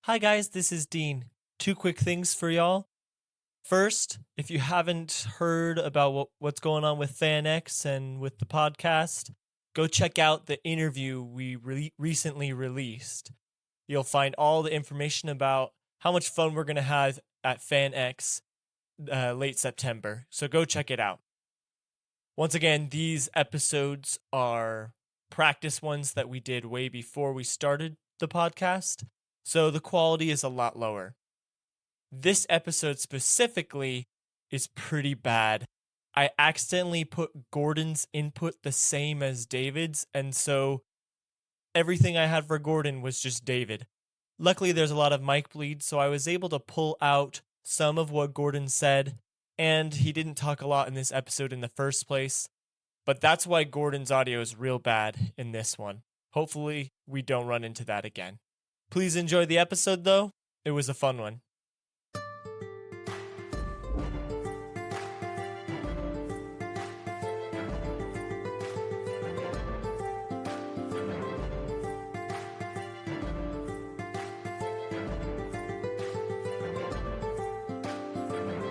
Hi guys, this is Dean. 2 quick things for y'all. First, if you haven't heard about what's going on with FanX and with the podcast, go check out the interview we recently released. You'll find all the information about how much fun we're going to have at FanX late September. So go check it out. Once again, these episodes are practice ones that we did way before we started the podcast, so the quality is a lot lower. This episode specifically is pretty bad. I accidentally put Gordon's input the same as David's, and so everything I had for Gordon was just David. Luckily, there's a lot of mic bleed, so I was able to pull out some of what Gordon said, and he didn't talk a lot in this episode in the first place, but that's why Gordon's audio is real bad in this one. Hopefully, we don't run into that again. Please enjoy the episode, though. It was a fun one.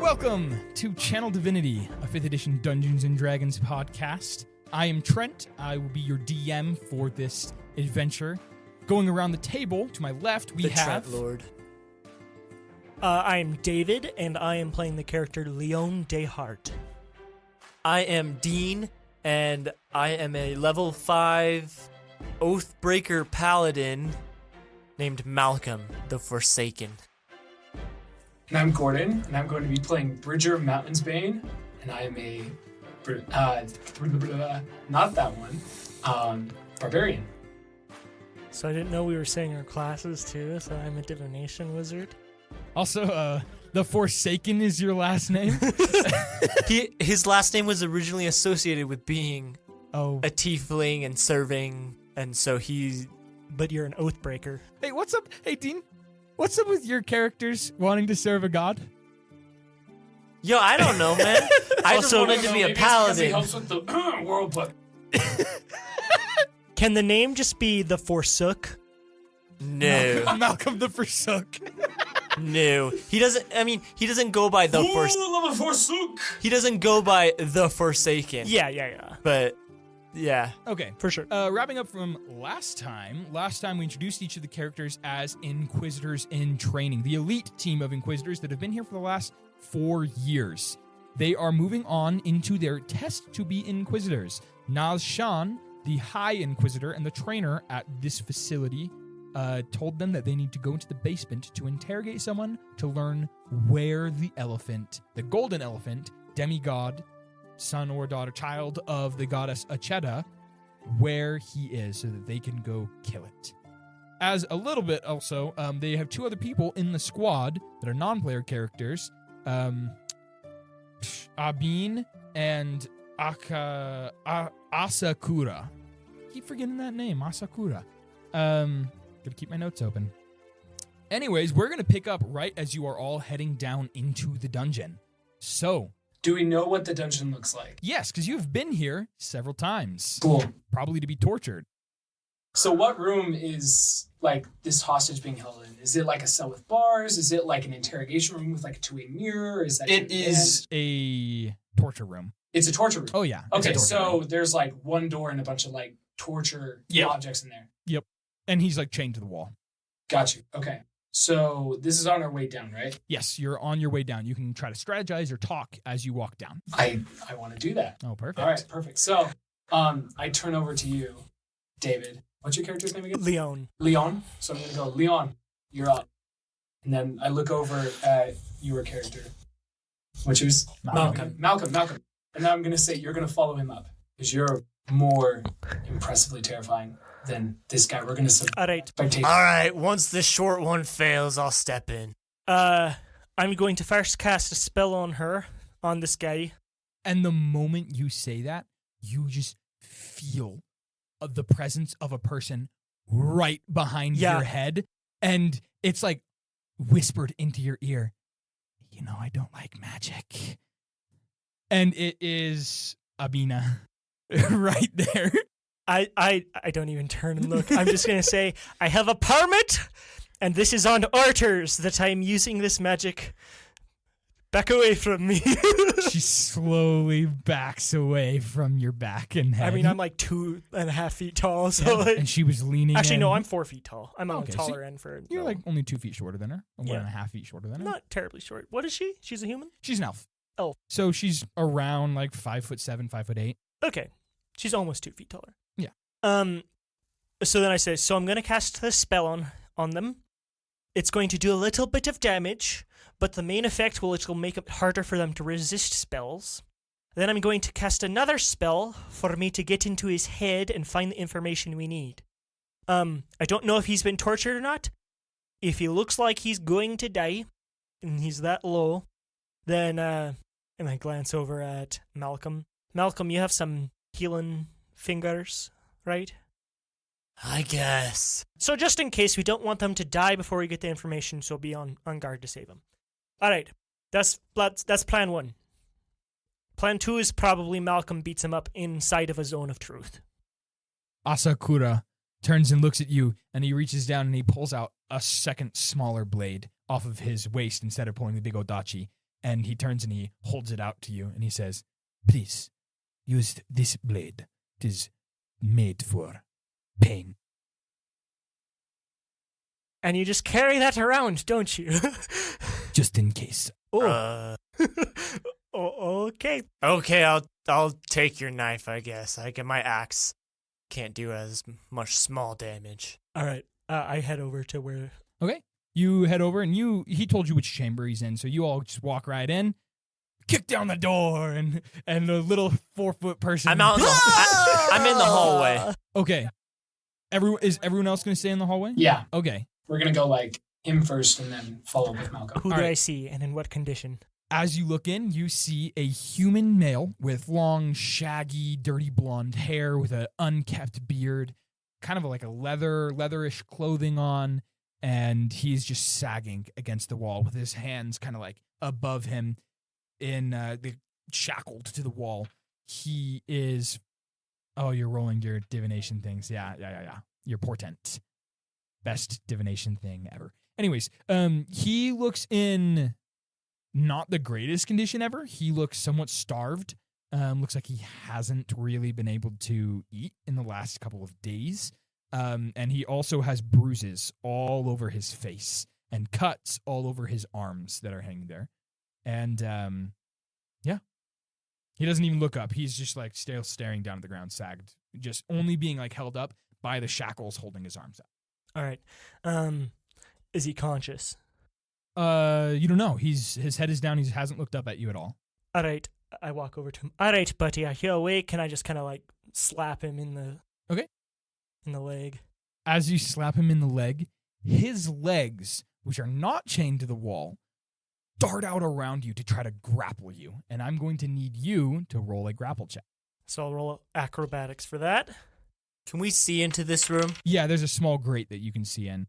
Welcome to Channel Divinity, a 5th edition Dungeons & Dragons podcast. I am Trent. I will be your DM for this adventure. Going around the table, to my left, we have... Trent Lord. I am David, and I am playing the character Leon Dehart. I am Dean, and I am a level 5 Oathbreaker Paladin named Malcom the Forsaken. And I'm Gordon, and I'm going to be playing Bridger Mountainsbane, and I am a, not that one, barbarian. So I didn't know we were saying our classes too, so I'm a divination wizard. Also, the Forsaken is your last name? His last name was originally associated with being Oh. a tiefling and serving, and so he... But you're an oathbreaker. Hey, what's up? Hey, Dean. What's up with your characters wanting to serve a god? Yo, I don't know, man. I just wanted to be a paladin. He helps with the world, but... Can the name just be the Forsook? No. Malcolm the Forsook. No. He doesn't go by the Forsook. He doesn't go by the Forsaken. Yeah. But, yeah. Okay. For sure. Wrapping up from last time we introduced each of the characters as Inquisitors in training, the elite team of Inquisitors that have been here for the last 4 years. They are moving on into their test to be Inquisitors. Naz Shan, the High Inquisitor and the trainer at this facility, told them that they need to go into the basement to interrogate someone to learn where the elephant, the golden elephant, demigod, son or daughter, child of the goddess Acheta, where he is so that they can go kill it. As a little bit also, they have 2 other people in the squad that are non-player characters, Abin and Asakura. Keep forgetting that name, Asakura. Gotta keep my notes open. Anyways, we're gonna pick up right as you are all heading down into the dungeon. So, Do we know what the dungeon looks like? yes, because you've been here several times. Cool. Probably to be tortured. So what room is, like, this hostage being held in? Is it like a cell with bars? Is it like an interrogation room with, like, a 2-way mirror? Is that... It is a torture room. It's a torture room. Oh, yeah. it's a Okay, torture so room. there's, like, one door and a bunch of, like, torture Yep. objects in there. And he's like chained to the wall. Got you. Okay. So this is on our way down, right? Yes, you're on your way down. You can try to strategize or talk as you walk down. I want to do that. Oh, perfect. All right, perfect. So I turn over to you, David. What's your character's name again? Leon. Leon. So I'm going to go, Leon, you're up. And then I look over at your character, which is Malcolm. Malcolm. And then I'm going to say you're going to follow him up because you're more impressively terrifying than this guy. We're going to All right. spectate. All right, once the short one fails, I'll step in. I'm going to first cast a spell on this guy. And the moment you say that, you just feel the presence of a person right behind Yeah. your head. And it's like whispered into your ear, you know, I don't like magic. And it is Abina right there. I don't even turn and look. I'm just going to say, I have a permit And this is on orders that I'm using this magic. Back away from me. She slowly backs away from your back and head. I mean, I'm like 2.5 feet tall, so Yeah, like, and she was leaning actually, in. no, I'm 4 feet tall. I'm on Okay, the so taller end for. You're no, like only 2 feet shorter than her. Or Yeah. 1.5 feet shorter than her. not terribly short. What is she? She's a human? She's an elf. Elf. So she's around like 5'7", 5'8". Okay. She's almost 2 feet taller. Yeah. So then I say, so I'm going to cast the spell on them. It's going to do a little bit of damage, but the main effect will make it harder for them to resist spells. Then I'm going to cast another spell for me to get into his head and find the information we need. I don't know if he's been tortured or not. If he looks like he's going to die, and he's that low, then, and I glance over at Malcom. Malcom, you have some healing fingers, right? I guess. So just in case, we don't want them to die before we get the information, so be on guard to save them. All right, that's plan 1. Plan 2 is probably Malcom beats him up inside of a zone of truth. Asakura turns and looks at you, and he reaches down and he pulls out a second smaller blade off of his waist instead of pulling the big odachi. And he turns and he holds it out to you, and he says, "Please, use this blade. It is made for pain." And you just carry that around, don't you? Just in case. Oh. Oh, okay. Okay, I'll take your knife, I guess. I get my axe. Can't do as much small damage. All right. I head over to where. Okay. You head over, and he told you which chamber he's in, so you all just walk right in, kick down the door, and the little 4-foot person. I'm out. I'm in the hallway. Okay. Is everyone else going to stay in the hallway? Yeah. Okay. We're going to go like him first and then follow with Malcolm. Who All do right. I see and in what condition? As you look in, you see a human male with long, shaggy, dirty blonde hair with an unkept beard, kind of like a leatherish clothing on, and he's just sagging against the wall with his hands kind of like above him shackled to the wall. He is... Oh, you're rolling your divination things. Yeah. Your portent. Best divination thing ever. Anyways, he looks in not the greatest condition ever. He looks somewhat starved. Looks like he hasn't really been able to eat in the last couple of days. And he also has bruises all over his face and cuts all over his arms that are hanging there. And, yeah. He doesn't even look up. He's just like still staring down at the ground, sagged, just only being like held up by the shackles holding his arms up. All right. Is he conscious? You don't know. His head is down. He hasn't looked up at you at all. All right. I walk over to him. All right, buddy. Are you awake? Can I just kind of like slap him in the leg? As you slap him in the leg, his legs, which are not chained to the wall, dart out around you to try to grapple you. And I'm going to need you to roll a grapple check. So I'll roll acrobatics for that. Can we see into this room? Yeah, there's a small grate that you can see in.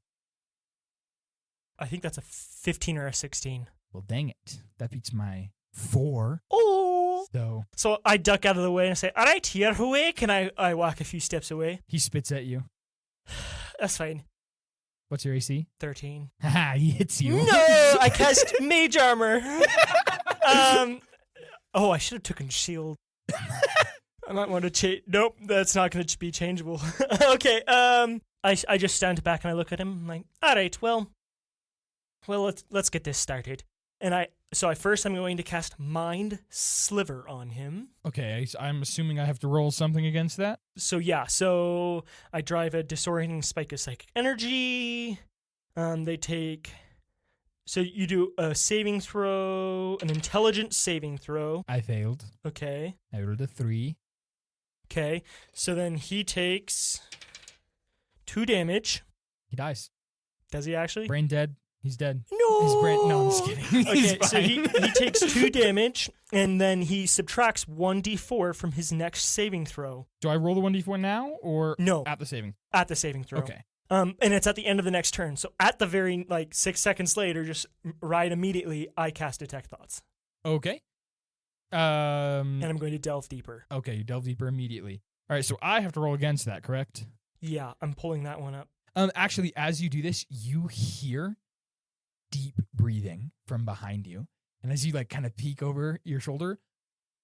I think that's a 15 or a 16. Well, dang it. That beats my 4. Oh! So I duck out of the way and say, all right, you're awake. And I walk a few steps away. he spits at you. That's fine. What's your AC? 13. Haha, he hits you. No! I cast mage armor. I should have taken shield. I might want to change. Nope, that's not going to be changeable. Okay, I just stand back and I look at him. I'm like, all right, well, let's get this started. And I'm going to cast Mind Sliver on him. Okay, I'm assuming I have to roll something against that. So I drive a disorienting spike of psychic energy. So you do a saving throw, an intelligence saving throw. I failed. Okay. I rolled a 3. Okay. So then he takes 2 damage. He dies. Does he actually? Brain dead. He's dead. No. His brain. No, I'm just kidding. He's Okay, so he takes 2 damage, and then he subtracts 1d4 from his next saving throw. Do I roll the 1d4 now or No. at the saving? At the saving throw. Okay. And it's at the end of the next turn. So at the very 6 seconds later, just right immediately, I cast Detect Thoughts, Okay. and I'm going to delve deeper. Okay, you delve deeper immediately. All right, so I have to roll against that, correct? Yeah, I'm pulling that one up. Actually, as you do this, you hear deep breathing from behind you. And as you like kind of peek over your shoulder,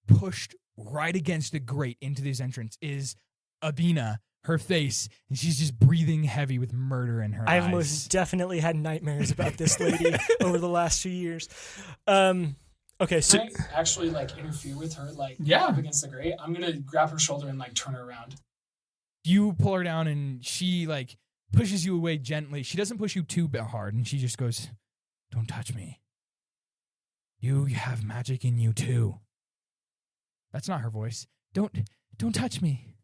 pushed right against the grate into this entrance is Abina, her face, and she's just breathing heavy with murder in her eyes. I've most definitely had nightmares about this lady over the last few years. Okay, so Can I actually like interfere with her, like Yeah. up against the grate? I'm gonna grab her shoulder and like turn her around. You pull her down and she like pushes you away gently. She doesn't push you too hard, and she just goes, "Don't touch me. You have magic in you too." That's not her voice. Don't touch me.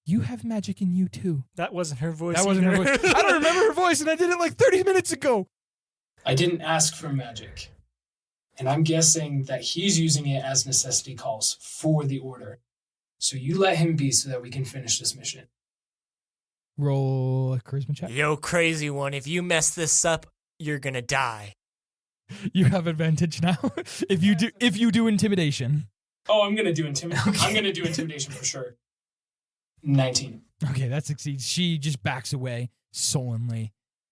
You have magic in you too. that wasn't her voice. That wasn't her either. voice. I don't remember her voice, and I did it like 30 minutes ago. I didn't ask for magic. And I'm guessing that he's using it as necessity calls for the order. So you let him be so that we can finish this mission. Roll a charisma check. Yo, crazy one, if you mess this up, you're gonna die. You have advantage now. if you do intimidation. Oh, I'm gonna do intimidation. I'm gonna do intimidation for sure. 19. Okay, that succeeds. She just backs away sullenly.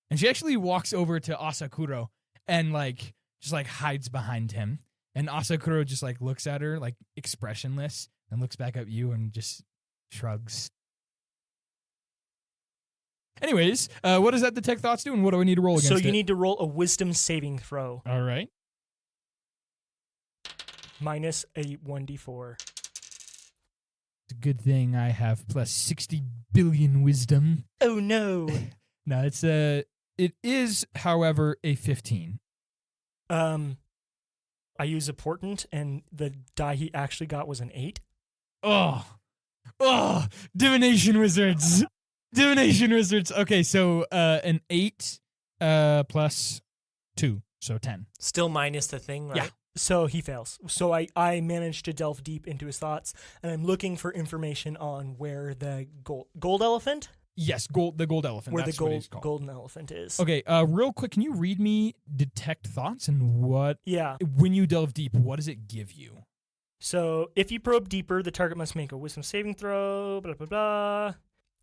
And she actually walks over to Asakuro and like just like hides behind him. And Asakuro just like looks at her like expressionless and looks back at you and just shrugs. Anyways, what does that detect thoughts do, and what do I need to roll against So it? you need to roll a wisdom saving throw All right. minus a 1d4. It's a good thing I have plus 60 billion wisdom. Oh no. No, it is, however, a 15. I use a portent, and the die he actually got was an 8. Oh, divination wizards. Divination wizards. Okay, so an 8 plus 2, so 10. Still minus the thing, right? Yeah. So he fails. So I managed to delve deep into his thoughts, and I'm looking for information on where the gold elephant, Yes, the gold elephant. where That's the what he's called. golden elephant is. Okay, real quick, can you read me detect thoughts and what, Yeah. when you delve deep, what does it give you? So if you probe deeper, the target must make a wisdom saving throw, blah, blah, blah.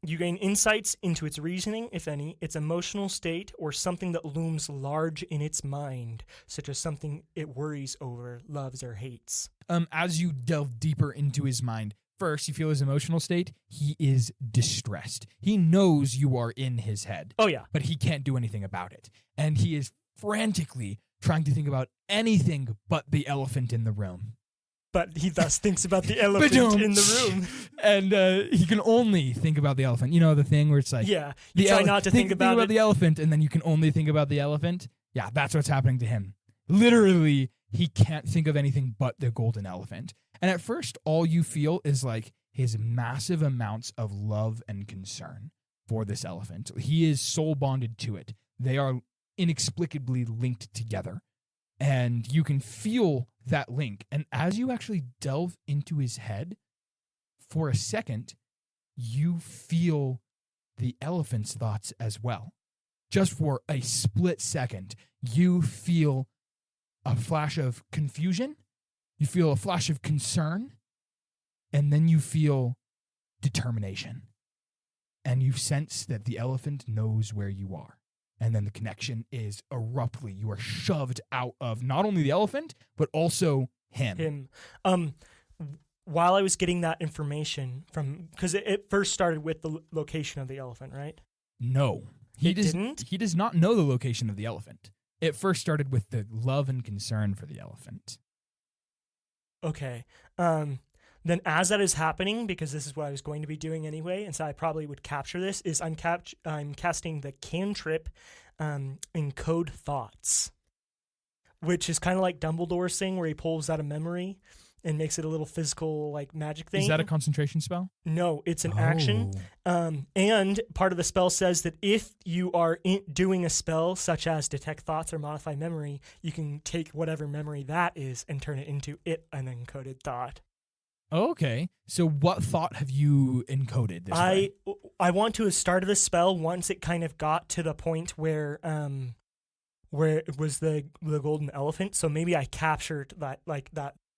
You gain insights into its reasoning, if any, its emotional state, or something that looms large in its mind, such as something it worries over, loves, or hates. As you delve deeper into his mind, first, you feel his emotional state. He is distressed. He knows you are in his head, Oh, yeah. but he can't do anything about it. And he is frantically trying to think about anything but the elephant in the room. But he thus thinks about the elephant Ba-dum. in the room. And he can only think about the elephant. You know the thing where it's like, Yeah. You try not to think about it. the elephant, and then you can only think about the elephant. Yeah, that's what's happening to him. Literally, he can't think of anything but the golden elephant. And at first, all you feel is like his massive amounts of love and concern for this elephant. He is soul bonded to it. They are inexplicably linked together. And you can feel that link. And as you actually delve into his head, for a second, you feel the elephant's thoughts as well. Just for a split second, you feel a flash of confusion, you feel a flash of concern, and then you feel determination. And you sense that the elephant knows where you are. And then the connection is abruptly, you are shoved out of not only the elephant, but also him. While I was getting that information from, because it first started with the location of the elephant, right? No. Didn't? He does not know the location of the elephant. It first started with the love and concern for the elephant. Okay. Then as that is happening, because this is what I was going to be doing anyway, and so I probably would capture this, is I'm casting the cantrip Encode Thoughts, which is kind of like Dumbledore's thing where he pulls out a memory and makes it a little physical like magic thing. Is that a concentration spell? No, it's an action. And part of the spell says that if you are doing a spell such as Detect Thoughts or Modify Memory, you can take whatever memory that is and turn it into an encoded thought. Okay. So what thought have you encoded this way? I want to have started the spell once it kind of got to the point where it was the golden elephant. So maybe I captured that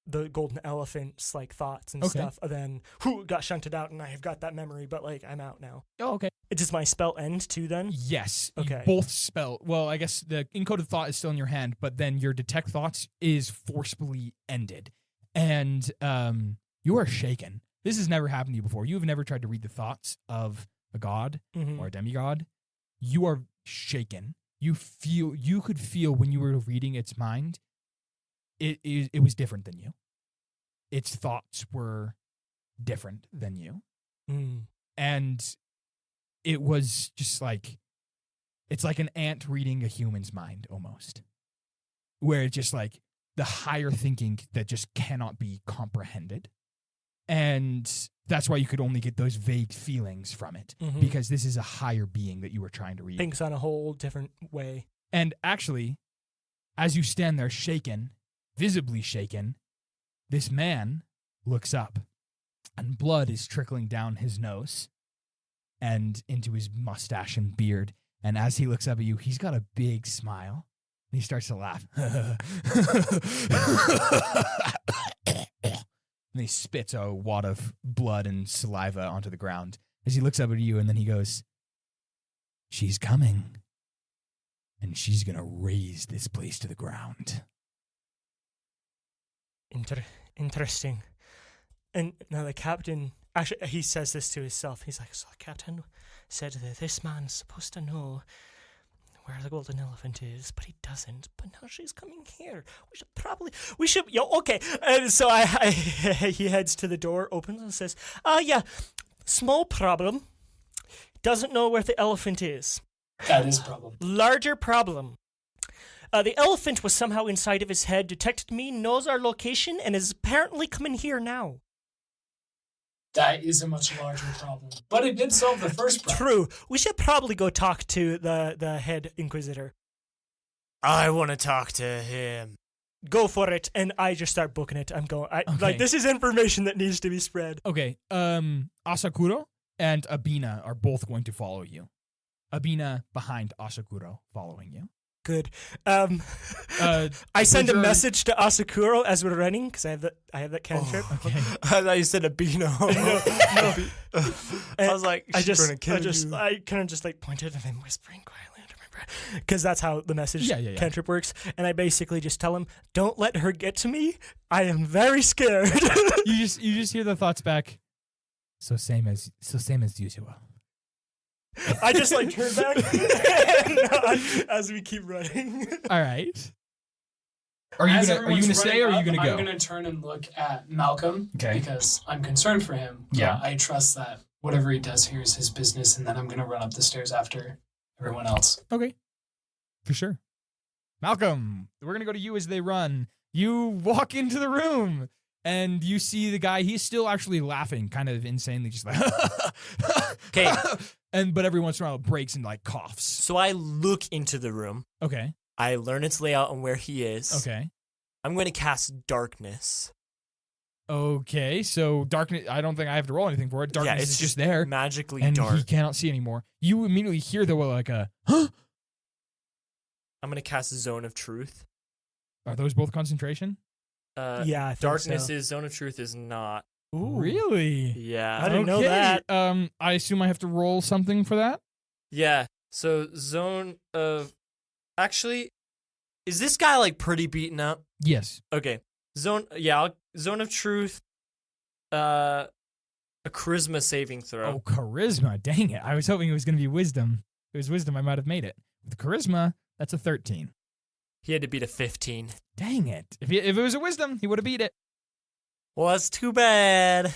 the golden elephant's like thoughts and Okay. stuff, and then got shunted out, and I have got that memory, but like I'm out now. Oh, okay. Does my spell end too then? Yes. you Okay. both spell. Well, I guess the encoded thought is still in your hand, but then your detect thoughts is forcefully ended. And you are shaken. This has never happened to you before. You have never tried to read the thoughts of a god Mhm. or a demigod. You are shaken. You could feel when you were reading its mind, it was different than you. Its thoughts were different than you. Mm. And it was just like, it's like an ant reading a human's mind almost, where it's just like the higher thinking that just cannot be comprehended. And that's why you could only get those vague feelings from it, Mhm. because this is a higher being that you were trying to read. Thinks on a whole different way. And actually, as you stand there shaken, visibly shaken, this man looks up, and blood is trickling down his nose and into his mustache and beard. And as he looks up at you, he's got a big smile, and he starts to laugh. And he spits a wad of blood and saliva onto the ground as he looks up at you, and then he goes, "She's coming, and she's going to raise this place to the ground." Interesting. And now the captain, actually, he says this to himself. He's like, so the captain said that this man's supposed to know where the golden elephant is, but he doesn't. But now she's coming here. Okay. And so he heads to the door, opens and says, yeah, small problem. Doesn't know where the elephant is. That is a problem. Larger problem. The elephant was somehow inside of his head, detected me, knows our location, and is apparently coming here now. That is a much larger problem. But it did solve the first problem. True. We should probably go talk to the head Inquisitor. I want to talk to him. Go for it. And I just start booking it. I'm going. Okay. Like, this is information that needs to be spread. Okay, Asakuro and Abina are both going to follow you. Abina behind Asakuro, following you. Good. I send a message to Asakuro as we're running because I have that cantrip. Okay. I thought you said a beano. No. I was like, I she's gonna kill you. I kind of just like pointed and I'm whispering quietly under my breath because that's how the message Yeah. cantrip works. And I basically just tell him, "Don't let her get to me. I am very scared." You just hear the thoughts back. So same as usual. I just like turn back and nod as we keep running. All right. Are you gonna stay or are you gonna go? I'm gonna turn and look at Malcolm because I'm concerned for him. Yeah. I trust that whatever he does here is his business, and then I'm gonna run up the stairs after everyone else. Okay. For sure. Malcolm, we're gonna go to you as they run. You walk into the room and you see the guy. He's still actually laughing, kind of insanely, just like Okay. But every once in a while it breaks and like coughs. So I look into the room. Okay. I learn its layout and where he is. Okay. I'm going to cast darkness. Okay. So darkness. I don't think I have to roll anything for it. Darkness it's is just there, magically and dark. he cannot see anymore. You immediately hear like a huh? I'm going to cast Zone of Truth. Are those both concentration? Yeah, I think Darkness so. is, Zone of Truth is not. Ooh. Really? Yeah. I didn't know that. I assume I have to roll something for that. Yeah. So Zone of... Actually, is this guy like pretty beaten up? Yes. Okay. Zone of Truth, a charisma saving throw. Oh, charisma. Dang it. I was hoping it was going to be wisdom. If it was wisdom, I might have made it. With charisma, that's a 13. He had to beat a 15. Dang it. If it was a wisdom, he would have beat it. Well, that's too bad.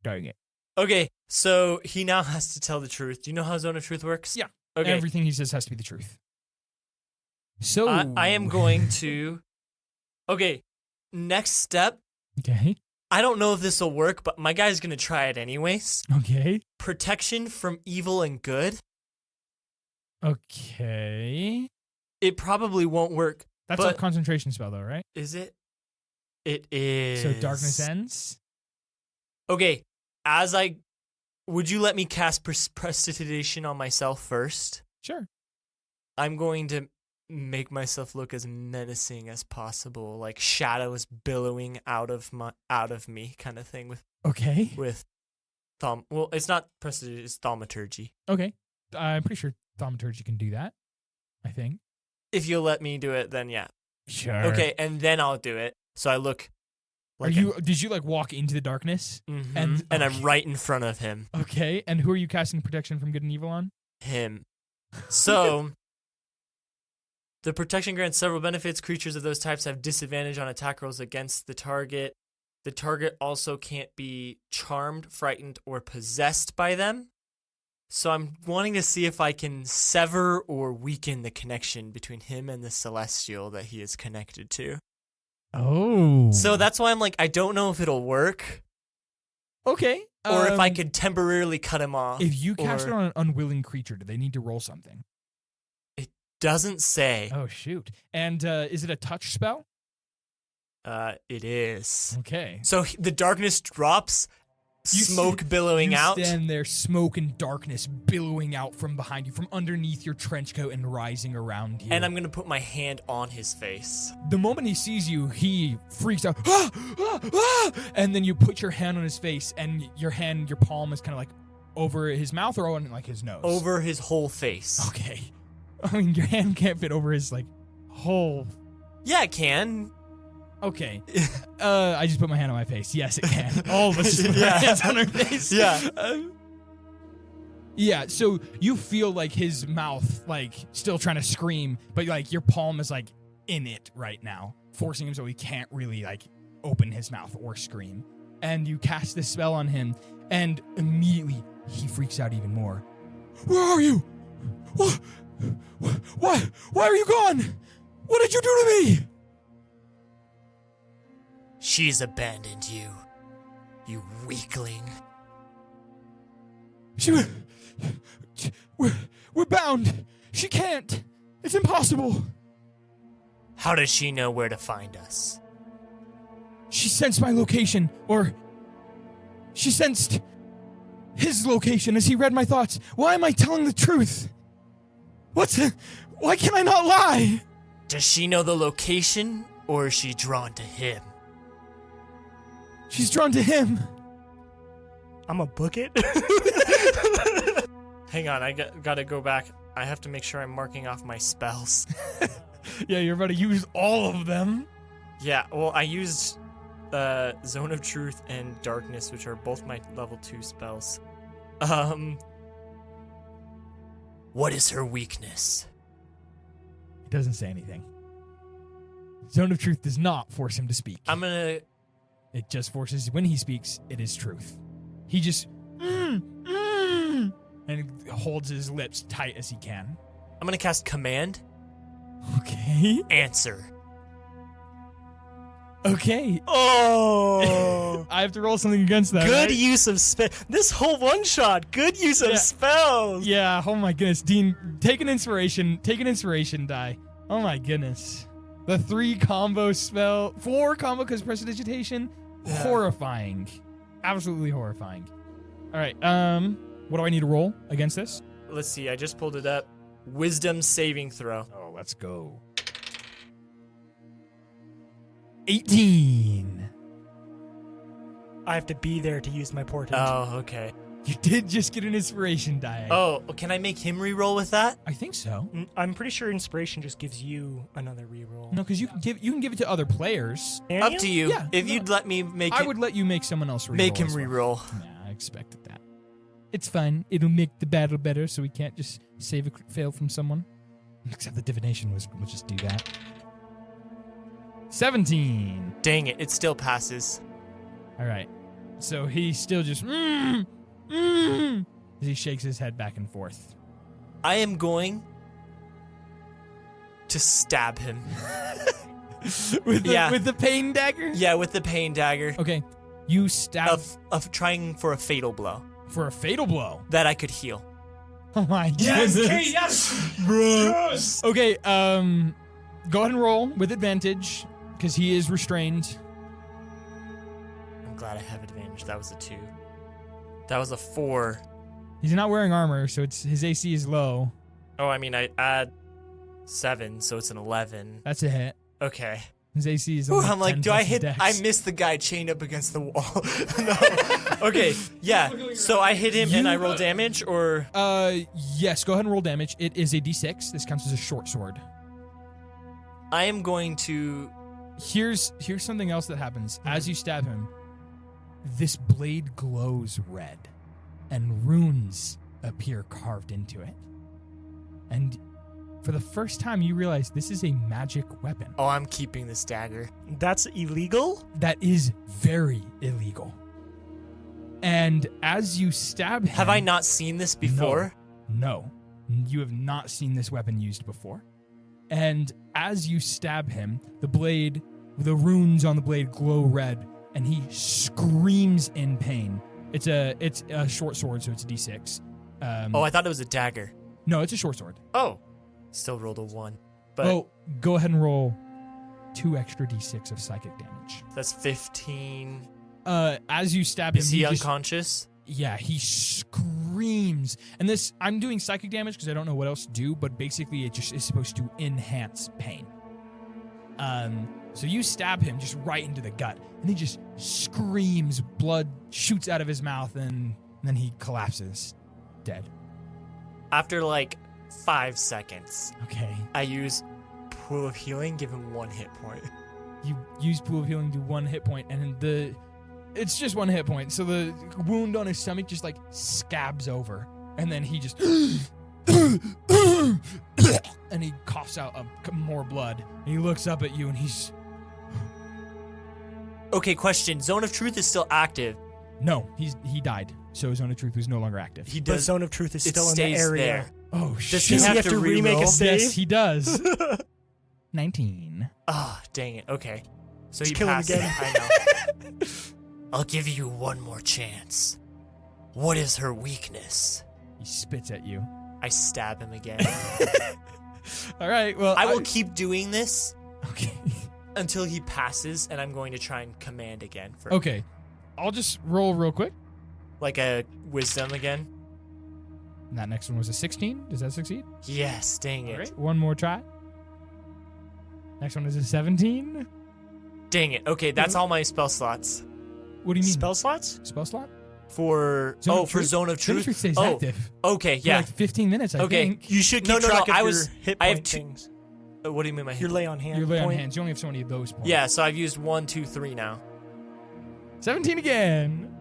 Dang it. Okay, so he now has to tell the truth. Do you know how Zone of Truth works? Yeah. Okay. Everything he says has to be the truth. So I am going to... Okay, next step. Okay. I don't know if this will work, but my guy's going to try it anyways. Okay. Protection from evil and good. Okay. It probably won't work. That's but a concentration spell, though, right? Is it? It is. So darkness ends? Okay, would you let me cast prestidigitation on myself first? Sure. I'm going to make myself look as menacing as possible, like shadows billowing out of me, kind of thing. With well, it's not prestidigitation, it's thaumaturgy. Okay. I'm pretty sure thaumaturgy can do that, I think. If you'll let me do it, then yeah. Sure. Okay, and then I'll do it. So I look. Like Did you like walk into the darkness? Mm-hmm. And I'm right in front of him. Okay. And who are you casting protection from good and evil on? Him. So the protection grants several benefits. Creatures of those types have disadvantage on attack rolls against the target. The target also can't be charmed, frightened, or possessed by them. So I'm wanting to see if I can sever or weaken the connection between him and the celestial that he is connected to. Oh. So that's why I'm like, I don't know if it'll work. Okay. Or if I could temporarily cut him off. If you cast it on an unwilling creature, do they need to roll something? It doesn't say. Oh, shoot. And is it a touch spell? It is. Okay. So the darkness drops, smoke billowing out. You stand there, smoke and darkness billowing out from behind you, from underneath your trench coat and rising around you. And I'm going to put my hand on his face. The moment he sees you, he freaks out. Ah, ah, ah! And then you put your hand on his face, and your palm is kind of like over his mouth or on like his nose? Over his whole face. Okay. I mean, your hand can't fit over his like whole... Yeah, it can. Okay. I just put my hand on my face. Yes, it can. All of us just put our hands on our face. Yeah. Yeah, so you feel like his mouth, like, still trying to scream, but, like, your palm is, like, in it right now, forcing him so he can't really, like, open his mouth or scream. And you cast this spell on him, and immediately he freaks out even more. Where are you? Why are you gone? What did you do to me? She's abandoned you, you weakling. We're bound. She can't. It's impossible. How does she know where to find us? She sensed my location, or she sensed his location as he read my thoughts. Why am I telling the truth? Why can I not lie? Does she know the location, or is she drawn to him? She's drawn to him. I'm a book it. Hang on, I gotta go back. I have to make sure I'm marking off my spells. Yeah, you're about to use all of them. Yeah, well, I used Zone of Truth and Darkness, which are both my level 2 spells. What is her weakness? It doesn't say anything. Zone of Truth does not force him to speak. It just forces, when he speaks, it is truth. He just, and holds his lips tight as he can. I'm gonna cast Command. Okay. Answer. Okay. Oh. I have to roll something against that. Good right? use of spell. This whole one shot. Good use of spells. Yeah. Oh my goodness, Dean, take an inspiration die. Oh my goodness. The 4 combo because prestidigitation. Yeah. Horrifying. Absolutely horrifying. All right. What do I need to roll against this? Let's see. I just pulled it up. Wisdom saving throw. Oh, let's go. 18. I have to be there to use my portent. Oh, okay. You did just get an inspiration die. Oh, can I make him reroll with that? I think so. I'm pretty sure inspiration just gives you another reroll. No, because you can give it to other players. Up to you. Yeah, if you'd let me make I would let you make someone else reroll. Make him well. reroll. Yeah, I expected that. It's fine. It'll make the battle better, so we can't just save a fail from someone. Except the divination we'll just do that. 17. Dang it, it still passes. All right. So he still just as he shakes his head back and forth. I am going to stab him. with the pain dagger? Yeah, with the pain dagger. Okay. You stab of trying for a fatal blow. For a fatal blow that I could heal. Oh my yes, goodness. Kate, yes, bro. Yes. Okay, go ahead and roll with advantage because he is restrained. I'm glad I have advantage. That was a 2. That was a 4. He's not wearing armor, so his AC is low. Oh, I mean, I add 7, so it's an 11. That's a hit. Okay. His AC is Ooh, only I'm like, 10 do I plus his hit? dex. I missed the guy chained up against the wall. No. Okay, yeah. So I hit him and I roll damage, or Yes, go ahead and roll damage. It is a d6. This counts as a short sword. I am going to. Here's something else that happens. As you stab him, this blade glows red, and runes appear carved into it. And for the first time, you realize this is a magic weapon. Oh, I'm keeping this dagger. That's illegal? That is very illegal. And as you stab him... Have I not seen this before? No. You have not seen this weapon used before. And as you stab him, the runes on the blade glow red, and he screams in pain. It's a short sword, so it's a d6. I thought it was a dagger. No, it's a short sword. Oh. Still rolled a 1. But Go ahead and roll 2 extra d6 of psychic damage. that's 15. As you stab him, Is he unconscious? Yeah, he screams. And this, I'm doing psychic damage because I don't know what else to do, but basically it just is supposed to enhance pain. So you stab him just right into the gut, and he just screams, blood shoots out of his mouth, and then he collapses, dead. After like 5 seconds, Okay. I use Pool of Healing, give him 1 hit point. You use Pool of Healing to 1 hit point, and it's just 1 hit point. So the wound on his stomach just like scabs over, and then he just and he coughs out more blood. And he looks up at you, and he's Okay, question. Zone of Truth is still active. no, he died. So Zone of Truth was no longer active. He The does. Zone of Truth is It still in the stays area. there. Oh Does shit! he Does he have to remake reroll? a save? Yes, he does. 19. Ah, dang it. Okay. So he kill him passes. again. I know. I'll give you one more chance. What is her weakness? He spits at you. I stab him again. All right. Well, I will keep doing this Okay. until he passes, and I'm going to try and command again. For Okay. I'll just roll real quick. Like a wisdom again. And that next one was a 16. Does that succeed? Yes, dang it. All right. One more try. Next one is a 17. Dang it. Okay, that's all my spell slots. What do you mean? Spell slots? Spell slot? For Zone of for Truth? Zone of Zone of Truth. Truth stays Oh, active. okay, For yeah. like 15 minutes, I Okay. think. You should No, keep no, no, track of I your was- hit I have point two- things. What do you mean by hit? Your lay on hand Your lay on point. hands. You only have so many of those points. Yeah, so I've used 1, 2, 3 now. 17 again.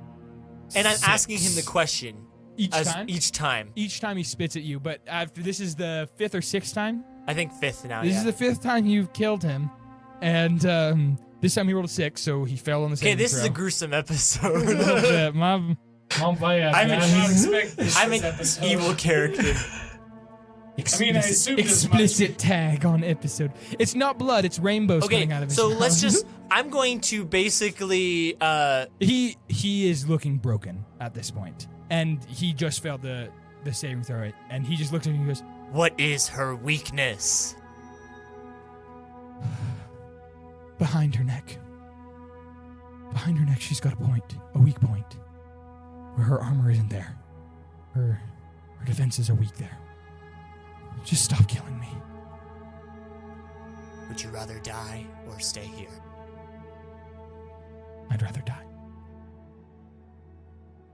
And I'm 6. asking him the question Each time? each time. Each time he spits at you, but after this is the 5th or 6th time. I think 5th now. This yeah. is the 5th time you've killed him, and this time he rolled a 6, so he fell on the Okay, saving this is a throw. gruesome A episode. little bit. My bad, I'm man. an I don't expect this I'm this an episode. evil character. I mean, I assumed as much. explicit tag on episode. It's not blood; it's rainbows coming out Okay, of his so mouth. let's just. I'm going to basically. He is looking broken at this point, and he just failed the saving throw. And he just looks at me and goes, What is her weakness? "Behind her neck. Behind her neck, she's got a point, a weak point, where her armor isn't there. Her defenses are weak there. Just stop killing me." Would you rather die or stay here? I'd rather die.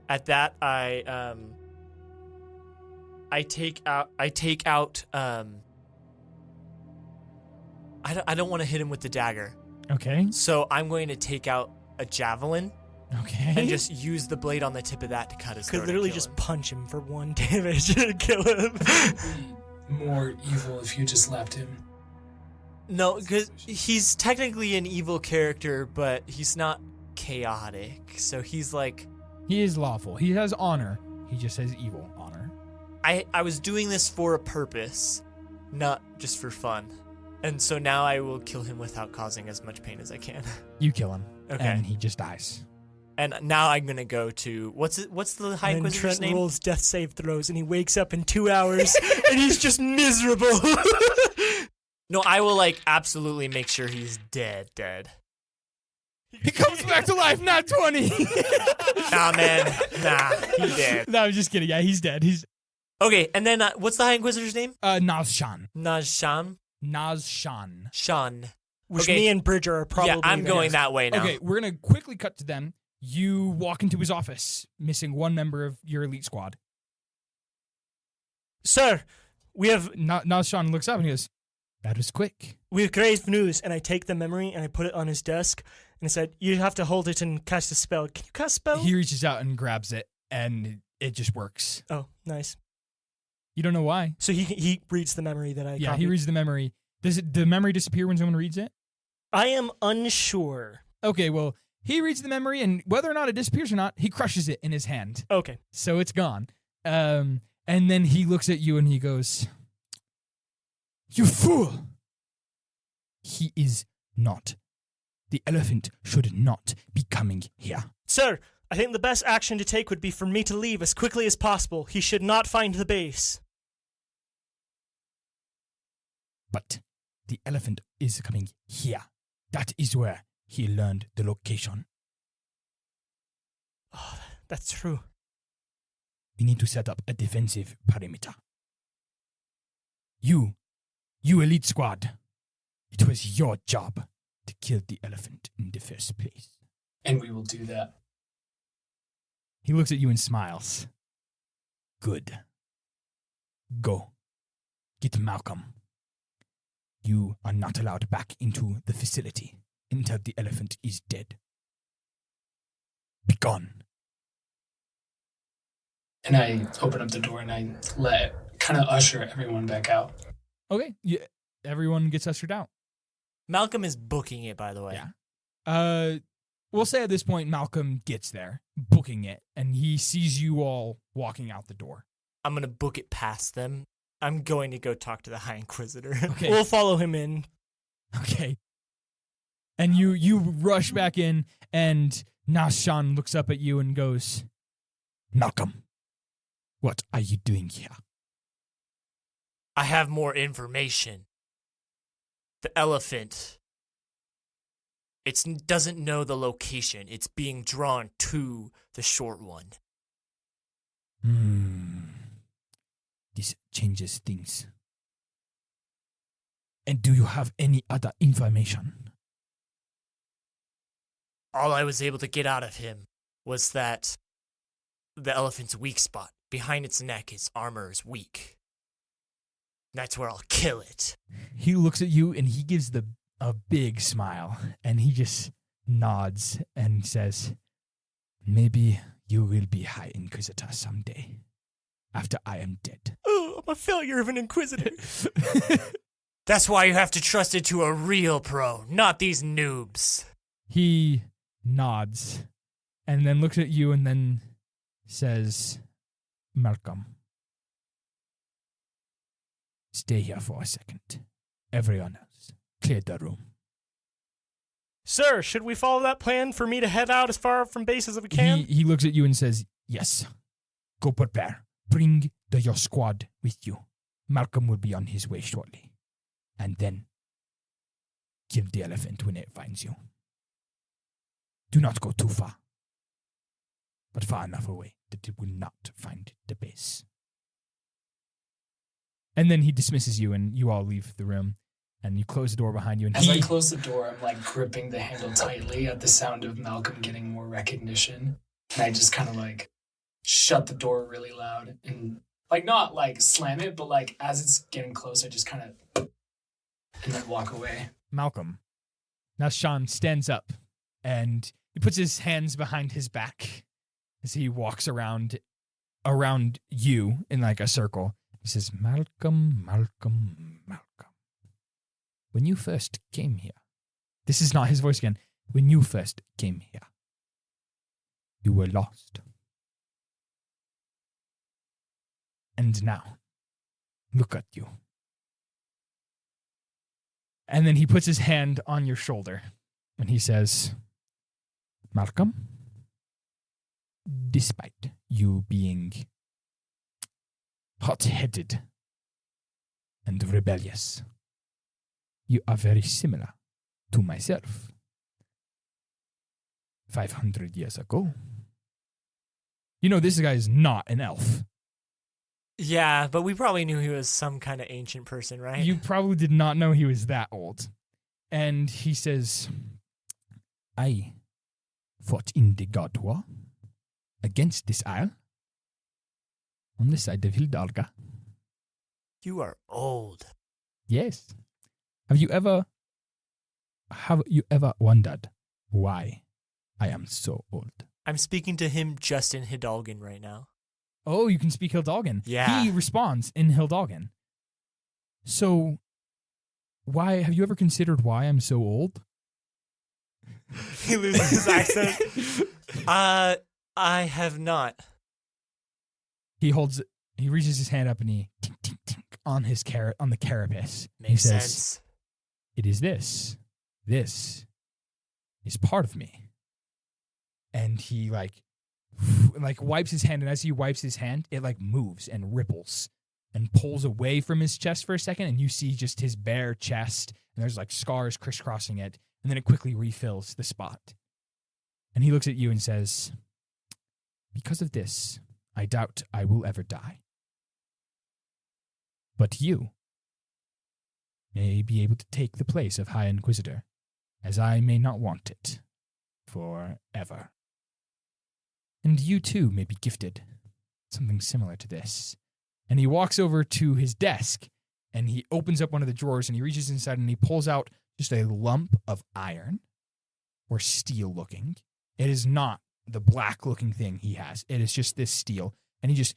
At that, I take out. I don't want to hit him with the dagger, Okay. so I'm going to take out a javelin Okay. and just use the blade on the tip of that to cut his throat. Could and literally kill just him. punch him for 1 damage and kill him. More evil if you just left him. No, because he's technically an evil character, but he's not chaotic. So he's like, He is lawful. He has honor. He just has evil honor. I was doing this for a purpose, not just for fun. And so now I will kill him without causing as much pain as I can. You kill him, Okay. and he just dies. And now I'm gonna go to what's the High And then Inquisitor's Trent name? rolls death save throws, and he wakes up in 2 hours, and he's just miserable. No, I will absolutely make sure he's dead. He comes back to life, not 20. Nah, man, nah, he dead. No, I'm just kidding. Yeah, he's dead. He's Okay, and then what's the High Inquisitor's name? Nazshan. Najsham. Nazshan. Sean. Which Okay. me and Bridger are probably. Yeah, I'm going that way now. Okay, we're going to quickly cut to them. You walk into his office, missing one member of your elite squad. Sir, we have Nazshan looks up and he goes, that was quick. grave news. And I take the memory and I put it on his desk. And I said, you have to hold it and cast a spell. Can you cast a spell? He reaches out and grabs it, and it just works. Oh, nice. You don't know why. So he reads the memory that I Yeah, copied. he reads the memory. Does the memory disappear when someone reads it? I am unsure. Okay, well, he reads the memory, and whether or not it disappears or not, he crushes it in his hand. Okay. So it's gone. And then he looks at you and he goes, you fool! He is not. The elephant should not be coming here. Sir, I think the best action to take would be for me to leave as quickly as possible. He should not find the base. But the elephant is coming here. That is where he learned the location. Oh, that's true. We need to set up a defensive perimeter. You elite squad, it was your job to kill the elephant in the first place. And we will do that. He looks at you and smiles. Good. Go. Get Malcom. You are not allowed back into the facility until the elephant is dead. Be gone. And I open up the door and I kind of usher everyone back out. Okay. Yeah, everyone gets ushered out. Malcolm is booking it, by the way. Yeah. We'll say at this point, Malcolm gets there, booking it, and he sees you all walking out the door. I'm going to book it past them. I'm going to go talk to the High Inquisitor. Okay. We'll follow him in. Okay. And you rush back in, and Nazshan looks up at you and goes, Malcolm, what are you doing here? I have more information. The elephant, it doesn't know the location. It's being drawn to the short one. This changes things. And do you have any other information? All I was able to get out of him was that the elephant's weak spot, behind its neck, its armor is weak. That's where I'll kill it. He looks at you and he gives a big smile, and he just nods and says, maybe you will be High Inquisitor someday, after I am dead. Oh, I'm a failure of an Inquisitor. That's why you have to trust it to a real pro, not these noobs. He nods and then looks at you and then says, Malcolm, stay here for a second. Everyone else, clear the room. Sir, should we follow that plan for me to head out as far from base as we can? He looks at you and says, yes. Go prepare. Bring your squad with you. Malcolm will be on his way shortly. And then kill the elephant when it finds you. Do not go too far, but far enough away that it will not find the base. And then he dismisses you, and you all leave the room, and you close the door behind you. And As I close the door, I'm like gripping the handle tightly at the sound of Malcolm getting more recognition. And I just kind of like shut the door really loud and like not like slam it, but like as it's getting close, I just kind of and then walk away. Malcolm. Now Sean stands up, and he puts his hands behind his back as he walks around you in like a circle. He says, Malcolm, Malcolm, Malcolm. When you first came here, this is not his voice again. When you first came here, you were lost. And now, look at you. And then he puts his hand on your shoulder and he says, Malcolm, despite you being hot-headed and rebellious, you are very similar to myself. 500 years ago. You know, this guy is not an elf. Yeah, but we probably knew he was some kind of ancient person, right? You probably did not know he was that old. And he says, I fought in the God War against this isle on the side of Dalgar. You are old. Yes. Have you ever wondered why I am so old? I'm speaking to him just in Hidalgan right now. Oh, you can speak Hildalgan. Yeah. He responds in Hildalgan. So, why have you ever considered why I'm so old? He loses his accent. I have not. He reaches his hand up and he tink, tink, tink on the carapace. Makes he says, sense. It is this. This is part of me. And he like wipes his hand, and as he wipes his hand, it like moves and ripples and pulls away from his chest for a second, and you see just his bare chest, and there's like scars crisscrossing it, and then it quickly refills the spot. And he looks at you and says, because of this, I doubt I will ever die. But you may be able to take the place of High Inquisitor, as I may not want it forever. And you too may be gifted something similar to this. And he walks over to his desk, and he opens up one of the drawers, and he reaches inside, and he pulls out just a lump of iron, or steel looking. It is not the black looking thing he has. It is just this steel. And he just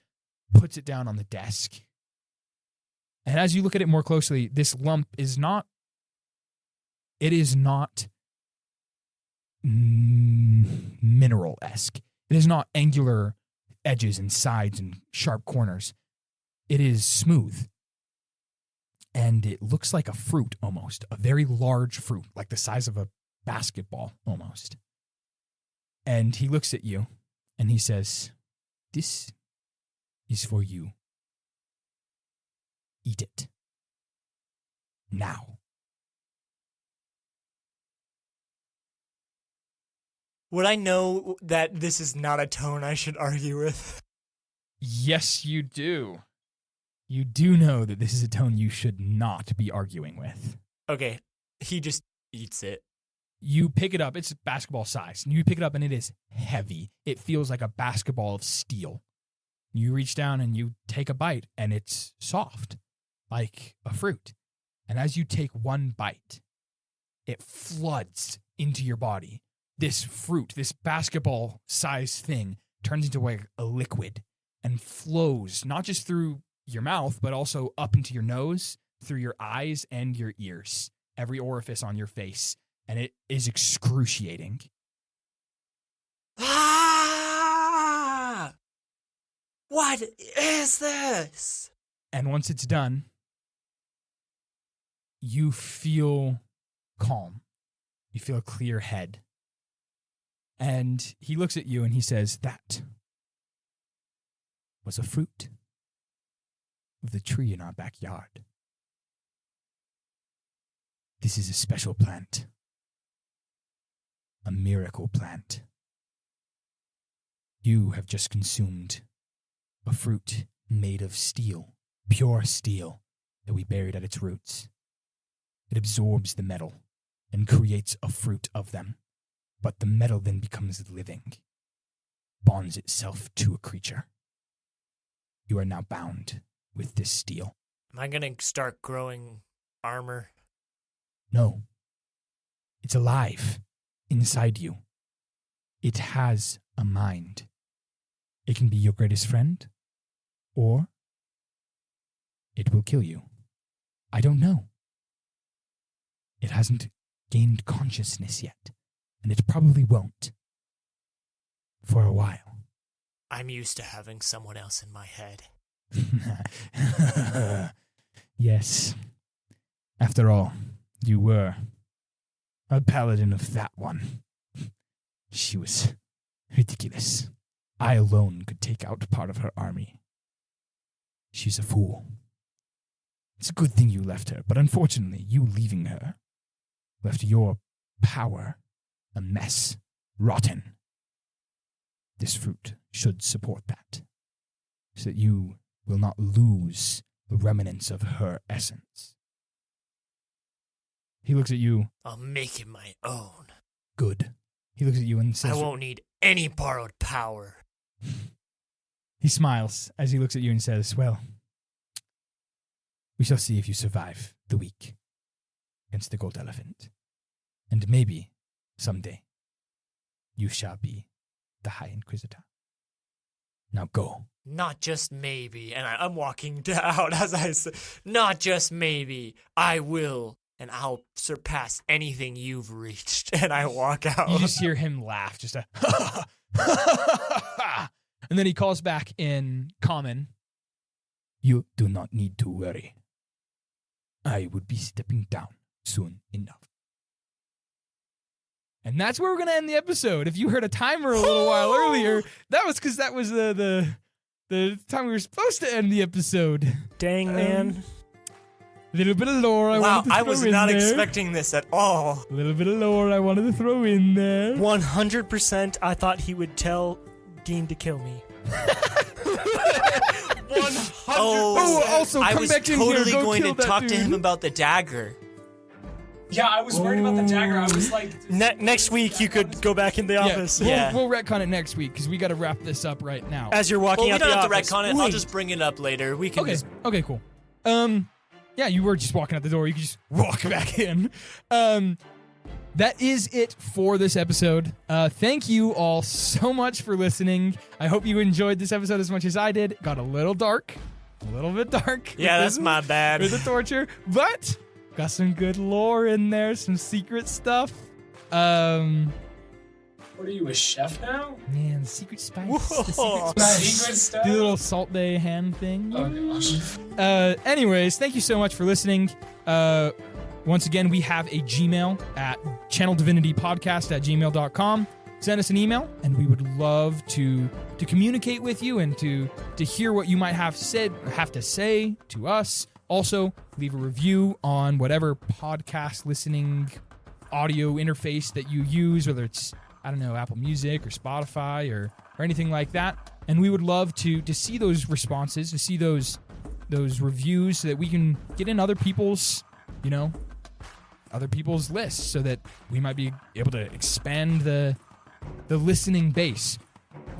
puts it down on the desk. And as you look at it more closely, this lump is not mineral-esque. It is not angular edges and sides and sharp corners. It is smooth. And it looks like a fruit almost, a very large fruit, like the size of a basketball almost. And he looks at you and he says, this is for you. Eat it. Now. Would I know that this is not a tone I should argue with? Yes, you do. You do know that this is a tone you should not be arguing with. Okay, he just eats it. You pick it up. It's basketball size. You pick it up and it is heavy. It feels like a basketball of steel. You reach down and you take a bite and it's soft, like a fruit. And as you take one bite, it floods into your body. This fruit, this basketball-sized thing, turns into like a liquid and flows not just through your mouth, but also up into your nose, through your eyes and your ears, every orifice on your face. And it is excruciating. Ah! What is this? And once it's done, you feel calm. You feel a clear head. And he looks at you and he says, that was a fruit of the tree in our backyard. This is a special plant. A miracle plant. You have just consumed a fruit made of steel, pure steel, that we buried at its roots. It absorbs the metal and creates a fruit of them. But the metal then becomes living, bonds itself to a creature. You are now bound with this steel. Am I going to start growing armor? No. It's alive inside you. It has a mind. It can be your greatest friend, or it will kill you. I don't know. It hasn't gained consciousness yet. And it probably won't. For a while. I'm used to having someone else in my head. Yes. After all, you were a paladin of that one. She was ridiculous. I alone could take out part of her army. She's a fool. It's a good thing you left her, but unfortunately, you leaving her left your power a mess, rotten. This fruit should support that, so that you will not lose the remnants of her essence. He looks at you. I'll make it my own. Good. He looks at you and says, I won't need any borrowed power. He smiles as he looks at you and says, well, we shall see if you survive the week against the gold elephant. And maybe, someday, you shall be the High Inquisitor. Now go. Not just maybe. And I'm walking down as I say, not just maybe. I will. And I'll surpass anything you've reached. And I walk out. You just hear him laugh, just a and then he calls back in common. You do not need to worry. I would be stepping down soon enough. And that's where we're going to end the episode. If you heard a timer a little while earlier, that was because that was the time we were supposed to end the episode. Dang, man. A little bit of lore I was not expecting this at all. A little bit of lore I wanted to throw in there. 100% I thought he would tell Dean to kill me. 100%. Oh, also, I come was back in here. totally Go going to kill that talk to dude. him about the dagger. Yeah, I was worried about the dagger. I was like, Next week, you could go back in the office. Yeah. We'll retcon it next week because we got to wrap this up right now. As you're Well, walking we out don't the have to office. retcon it. I'll Wait. just bring it up later. We can Okay. just... Okay, cool. Yeah, you were just walking out the door. You could just walk back in. That is it for this episode. Thank you all so much for listening. I hope you enjoyed this episode as much as I did. Got a little dark. A little bit dark. Yeah, that's my bad. With the torture. But got some good lore in there. Some secret stuff. what are you, a chef now? Man, the secret spice. Whoa. The secret spice. Secret stuff? The little salt day hand thing. Oh, gosh. Anyways, thank you so much for listening. Once again, we have a Gmail at channeldivinitypodcast@gmail.com. Send us an email, and we would love to communicate with you and to hear what you might have to say to us. Also, leave a review on whatever podcast listening audio interface that you use, whether it's, I don't know, Apple Music or Spotify or anything like that. And we would love to see those responses, to see those reviews so that we can get in other people's lists so that we might be able to expand the listening base.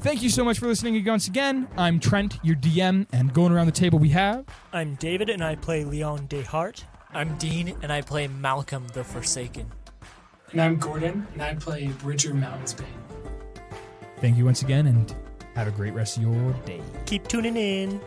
Thank you so much for listening once again. I'm Trent, your DM, and going around the table we have... I'm David, and I play Leon Deshart. I'm Dean, and I play Malcom the Forsaken. And I'm Gordon, and I play Bridger Mountainsbane. Thank you once again, and have a great rest of your day. Keep tuning in.